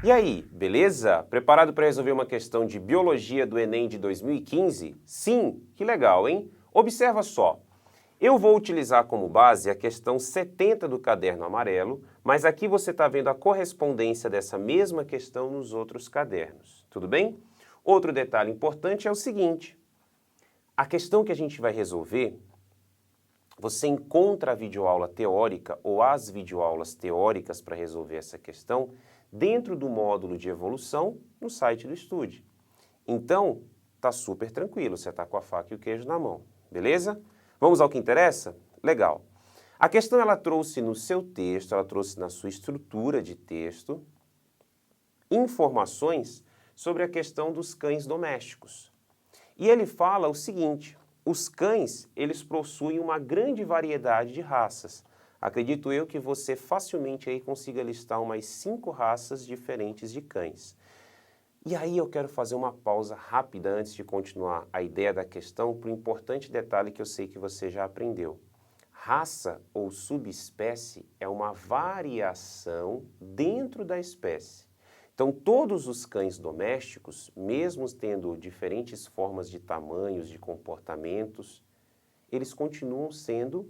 E aí, beleza? Preparado para resolver uma questão de biologia do Enem de 2015? Sim, que legal, hein? Observa só. Eu vou utilizar como base a questão 70 do caderno amarelo, mas aqui você está vendo a correspondência dessa mesma questão nos outros cadernos, tudo bem? Outro detalhe importante é o seguinte, a questão que a gente vai resolver, você encontra a videoaula teórica ou as videoaulas teóricas para resolver essa questão dentro do módulo de evolução no site do Estude. Então, tá super tranquilo, você está com a faca e o queijo na mão, beleza? Vamos ao que interessa? Legal. A questão ela trouxe no seu texto, ela trouxe na sua estrutura de texto, informações sobre a questão dos cães domésticos. E ele fala o seguinte, os cães, eles possuem uma grande variedade de raças. Acredito eu que você facilmente aí consiga listar umas 5 raças diferentes de cães. E aí eu quero fazer uma pausa rápida antes de continuar a ideia da questão para um importante detalhe que eu sei que você já aprendeu. Raça ou subespécie é uma variação dentro da espécie. Então todos os cães domésticos, mesmo tendo diferentes formas de tamanhos, de comportamentos, eles continuam sendo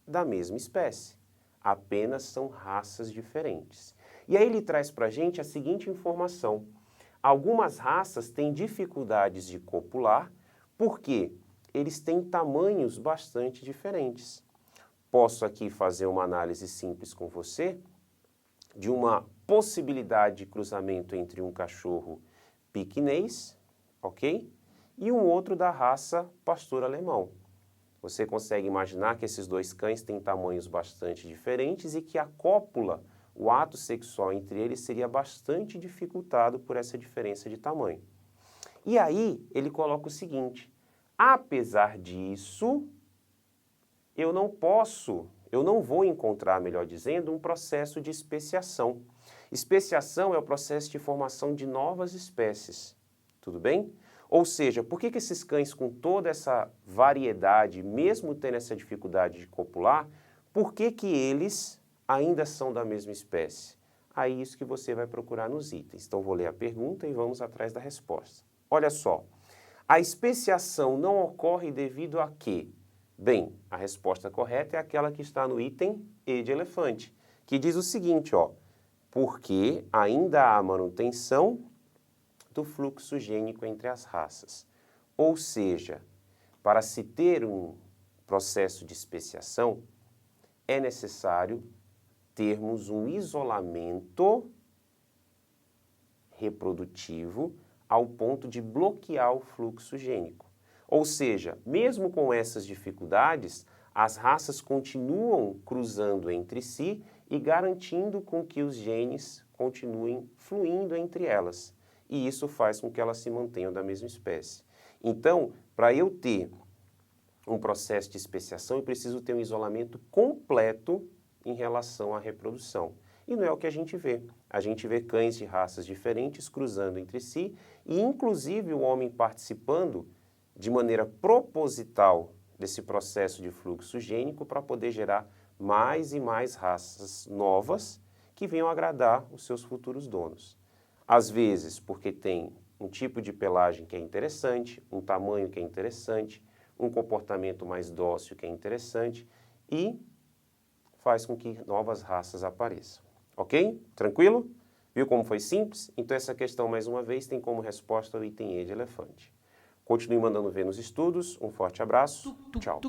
da mesma espécie, apenas são raças diferentes. E aí ele traz para a gente a seguinte informação. Algumas raças têm dificuldades de copular porque eles têm tamanhos bastante diferentes. Posso aqui fazer uma análise simples com você de uma possibilidade de cruzamento entre um cachorro piquinês, ok? E um outro da raça pastor alemão. Você consegue imaginar que esses dois cães têm tamanhos bastante diferentes e que a cópula, o ato sexual entre eles seria bastante dificultado por essa diferença de tamanho. E aí ele coloca o seguinte, apesar disso, eu não vou encontrar, melhor dizendo, um processo de especiação. Especiação é o processo de formação de novas espécies, tudo bem? Ou seja, por que esses cães com toda essa variedade, mesmo tendo essa dificuldade de copular, por que eles ainda são da mesma espécie? Aí isso que você vai procurar nos itens. Então vou ler a pergunta e vamos atrás da resposta. Olha só, a especiação não ocorre devido a quê? Bem, a resposta correta é aquela que está no item E de elefante, que diz o seguinte, ó, porque ainda há manutenção do fluxo gênico entre as raças. Ou seja, para se ter um processo de especiação, é necessário termos um isolamento reprodutivo ao ponto de bloquear o fluxo gênico. Ou seja, mesmo com essas dificuldades, as raças continuam cruzando entre si e garantindo com que os genes continuem fluindo entre elas. E isso faz com que elas se mantenham da mesma espécie. Então, para eu ter um processo de especiação, eu preciso ter um isolamento completo em relação à reprodução. E não é o que a gente vê. A gente vê cães de raças diferentes cruzando entre si e, inclusive, o homem participando de maneira proposital desse processo de fluxo gênico para poder gerar mais e mais raças novas que venham agradar os seus futuros donos. Às vezes porque tem um tipo de pelagem que é interessante, um tamanho que é interessante, um comportamento mais dócil que é interessante e faz com que novas raças apareçam. Ok? Tranquilo? Viu como foi simples? Então essa questão, mais uma vez, tem como resposta o item E de elefante. Continue mandando ver nos estudos. Um forte abraço. Tchau.